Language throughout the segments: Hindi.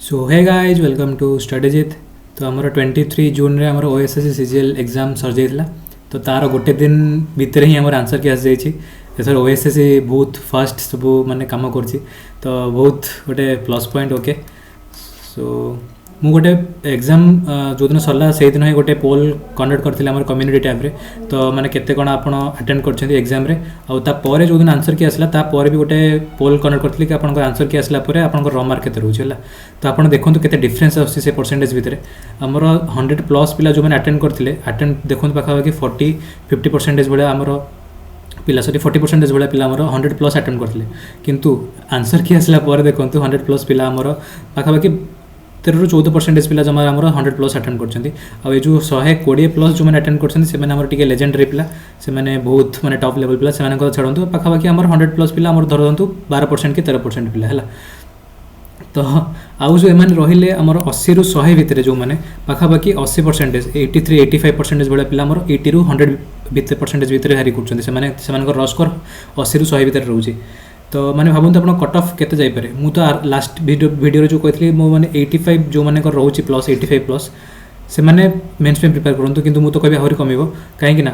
So hey guys welcome to स्ट्रेटेजित। तो आमर 23 जून रे आमर OSSC CGL एग्जाम सर जाइला। तो तार गोटे दिन भितर ही आमर आंसर की आसी एथर OSSC बहुत फास्ट सब माने काम करछि। तो बहुत गोटे प्लस पॉइंट ओके। सो मु गोटे एग्जाम जो दिन सरला से दिन ही गोटे पोल कंडक्ट करथिले हमर कम्युनिटी टैब रे। तो माने केते कोन आपण अटेंड करछथि एग्जाम रे आ ता परे जो दिन आंसर की आसला ता परे भी गोटे पोल कंडक्ट करथिले कि आपन आंसर की आसला परे आपन रॉ मार्क केते रहउछला। तो आपन देखंतु केते डिफरेंस आसी से परसेंटेज भितरे हमर 100 प्लस पिला जो माने अटेंड करथिले अटेंड देखंतु पाखा कि 40-50% भले हमर पिला सॉरी 40% भले पिला हमर 100 प्लस अटेंड करथिले। किंतु आंसर की आसला परे देखंतु 100 प्लस पिला हमर पाखा कि 13-14% पिला जमा 100 प्लस अटेंड करछन्ती। आ ए जो 120 प्लस जो मैंने अटेंड करछन्ती से मैंने हमर टिके लेजेंडरी पिला से मैंने बहुत माने टॉप लेवल पिला से मैंने को छडंतु पाखा बाकी हमर 100 प्लस पिला हमर धरंतु 12% कि 13% पिला हला। तो आउ जो एमान रहिले हमर 80 रु 100 भितरे जो माने पाखा बाकी 80% 83-85% भले पिला हमर 80 रु 100 भितरे परसेंटेज भितरे हारि करछन्ती से माने र स्कोर 80 रु 100 भितरे रहउची। तो माने भाबंतु आपण कट ऑफ केते जाई पारे। मु तो लास्ट वीडियो रे जो कहथली मो माने 85 जो माने कर रहउची प्लस 85 प्लस से माने मेंस पे प्रिपेयर करंतु। किंतु मु तो कहबी आहुरी कमिवो काहे कि ना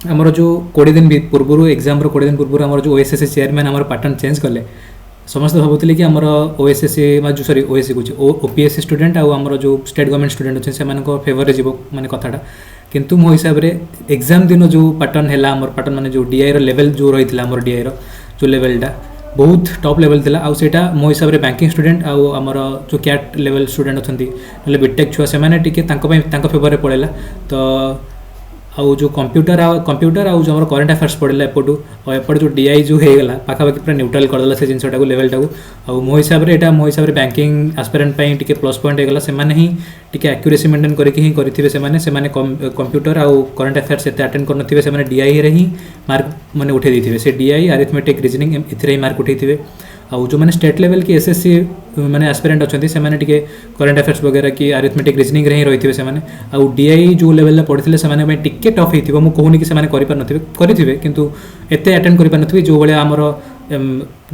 हमर जो 20 दिन पूर्व एग्जाम रो 20 दिन पूर्व हमर जो OSSC चेयरमैन हमर पैटर्न चेंज करले समस्त भाबुतले कि हमर OSSC जो सॉरी OSSC कुछ OPSC स्टूडेंट आ हमर जो स्टेट गवर्नमेंट स्टूडेंट अछि से मानको फेवर रे जीवो माने कथाटा। किंतु मो हिसाब रे एग्जाम दिन जो पैटर्न हैला हमर पैटर्न माने जो DI रो लेवल जो रहितला हमर DI रो जो लेवलटा बहुत टॉप लेवल थिला। आउ सेटा मो हिसाब रे बैंकिंग स्टूडेंट आउ हमर जो कैट लेवल स्टूडेंट अछंती नले बीटेक छुआ से माने टिके तांको फेवर रे पड़ेला। तो आउ जो कंप्यूटर आउ जो हमर करंट अफेयर्स पड़ेला एपटू और एपट जो DI जो हे गेला पाखा बाकी पूरा न्यूट्रल कर देला से जिंसटा को लेवलटा को। आउ मो हिसाब रे बैंकिंग एस्पिरेंट पई टिके प्लस पॉइंट हे गेला से माने ही टिके एक्यूरेसी मेंटेन करके ही करथिबे से माने कंप्यूटर आउ करंट अफेयर्स एते अटेंड करनथिबे से माने DI रे ही मार्क माने उठे दिथिबे से DI अरिथमेटिक रीजनिंग इथरे ही मार्क उठेथिबे। आउ जो मैंने स्टेट लेवल की SSC मैंने एस्पिरेंट अच्छा से मैंने टिके करंट अफेयर्स वगैरह की अरिथमेटिक रीजनिंग रे ही रही से मैंने आउ DI जो लेवल रे पढ़िथिले से माने टिके टफ हेतिबो मु कहूनी कि से माने करि पर नथिबे करिथिबे किंतु एते अटेंड करि पर नथिबे जो बळे हमर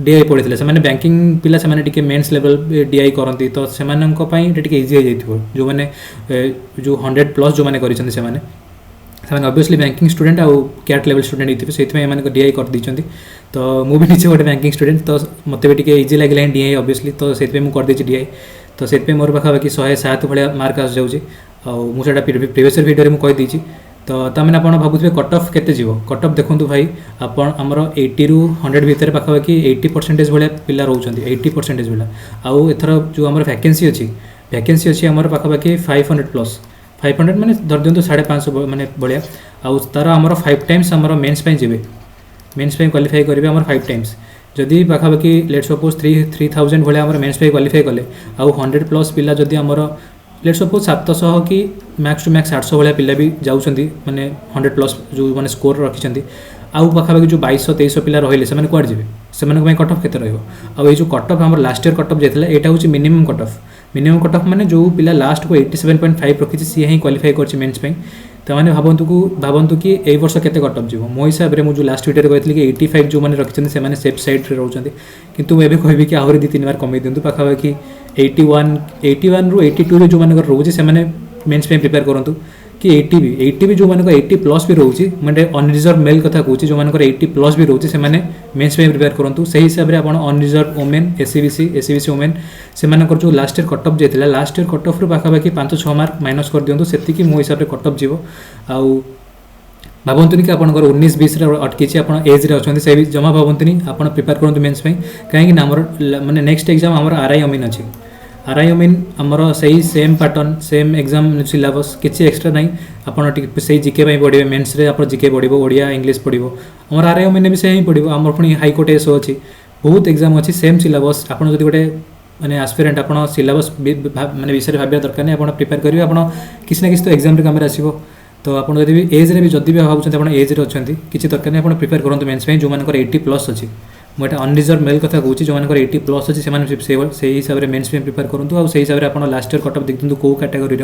DI पढ़िथिले से माने बैंकिंग पिला से माने टिके मेंस लेवल DI करंती तो से मानन को पई टिके इजी हो जाइथिबो जो माने जो 100 प्लस जो माने करिसथि से माने ऑब्वियसली बैंकिंग स्टूडेंट आउ कैट लेवल स्टूडेंट होते से मैंने DI कर दी। तो मुझे निचे गोटे बैंकिंग स्टूडेंट तो मत भी टे इजी लगे DI ऑब्वियसली तो से मुझे DI तो से मोर पाखापाखि 107 भाया मार्क आस जाऊँगी मुझे प्रीवियस वीडियो में कहीदी। तो तमें आप भावुए कट ऑफ केते जीवो कट ऑफ देखो भाई आपन आमर 80 रु 100 भितर पाखापाखि 80% भाया पिला रोचंती 80% भाया आउ एथर जो आमर वैकेंसी अच्छी आमर पाखापाखि 500 प्लस 500 माने धर दियंतु 550 माने बलिया आउ तार आमर 5 टाइम्स आमर मेंस पे जीवे मेंस पे क्वालिफाई करेंगे आमर 5 टाइम्स जदि पाखापाखि लेट सपोज 3000 भाया आमर मेंस पे क्वालिफाई कले आउ 100 प्लस पिला जदि आमर लेट सपोज 700 कि मैक्स टू मैक्स 800 भाया पिला भी जाउछंती माने 100 प्लस जो माने स्कोर रखिछंती आउ पाखापाखि जो 2200-2300 पिला रहिले से माने कुआड जीवे से माने कट ऑफ केते रहइबो। आउ ए जो कट ऑफ हमर लास्ट ईयर कट ऑफ जेतला एटा होची मिनिमम कट ऑफ माने जो पिला लास्ट को 87.5 रखिछि सी ही क्वालिफाई करछि मेंस पे। तो माने भाबंतु कि ए वर्ष केते कट ऑफ जीवो मो हिसाब रे मु जो लास्ट वीडियो रे कहथली कि 85 जो माने रखिछन्ती से माने सेफ साइड रे रहउछन्ती किंतु मैं एबे कहबी कि आहुरी 2-3 बार कमै दियंतु पाखापाखि 81 रु 82 रे जो माने रहउछि से माने मेंस पे प्रिपेयर करंतु कि 80 भी जो माने 80 प्लस भी रहउछि माने अनरिजर्व मेल कथा कहउछि जो माने 80 प्लस भी रहउछि से माने मेंस पे प्रिपेयर करंतु सही हिसाब रे आपण अनरिजर्व वुमेन SCBC वुमेन से माने जो लास्ट ईयर कट ऑफ जेतिला लास्ट ईयर कट ऑफ रु पाखापाखि 5-6 मार्क माइनस कर दियंतु सेति कि मो हिसाब रे कट ऑफ जीवो। आउ भावंतुनी कि आपन 19-20 रे अटकिछि आपन एज रे अछन्ती से जमा भावंतुनी आपन प्रिपेयर करंतु मेंस पे काहे कि हमर माने नेक्स्ट एग्जाम हमर RI अमीन अछि RI अमीन हमर सही same pattern same exam syllabus किछि एक्स्ट्रा नहीं आपन टिक सही जीके पई पढिबे मेंस रे आपन जीके पढिबो ओडिया इंग्लिश पढिबो हमर RI अमीन भी सही पढिबो हमर पुनी हाई कोर्ट एसो अछि बहुत एग्जाम अछि सेम सिलेबस आपन जदि गोटे माने एस्पिरेंट आपन सिलेबस माने विषय रे भाबिया दरकार नै आपन प्रिपेयर करिवे आपन किछि ना किछि तो एग्जाम रे काम रे आसीबो। तो आपन जदि भी एज रे भी जदि भी भाबुछन आपन एज रे अछंती किछि दरकार नै आपन प्रिपेयर करंतु मेंस पे जो मानकर 80 प्लस अछि मोटा अनरिजर्व मेल कथा कहूँ जो मानकर 80 प्लस अच्छी से हिसाब से मेन्स पे प्रिपेयर करूँ आउ से हिसाब से आप लास्ट ईयर कट ऑफ देखते कौ कैटेगोरी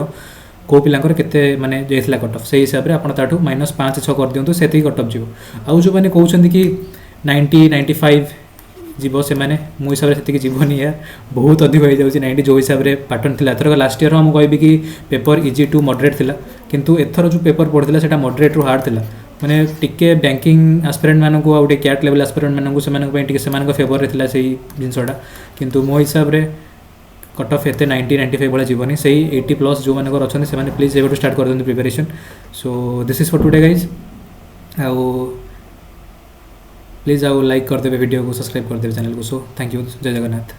कौ पिलांकर केते माने जाइथिला कट ऑफ से हिसाब से आप ताठू -5-6 कर दियंतु सेति कट ऑफ जीवो। आउ जो माने कहउछन्ती कि 90-95 जीव से मैंने मो हिसाब से सेतिक जीवनी यार बहुत अधिक हो जाଉଛି 90 जो हिसाब से पैटर्न थिला एथर लास्ट ईयर हम कहबी कि पेपर इजी टू मॉडरेट थिला किंतु एथर जो पेपर पड़थिला सेटा मॉडरेट रु हार्ड थिला माने टिके बैंकिंग एस्पिरेंट मानक आ गोटे कैट लेवल एस्पिरेंट मानक से फेवर रे थिला सेही जिनसटा किंतु मो हिसाब रे कट ऑफ एते 90 95 भाई जीवनी से 80+ जो मानक अच्छा से प्लीज एवं स्टार्ट कर दिखाँ preparation so this is for today guys आउ प्लीज आउ लाइक करदे वीडियो को सब्सक्राइब करदे चैनल को सो थैंक यू जय जगन्नाथ।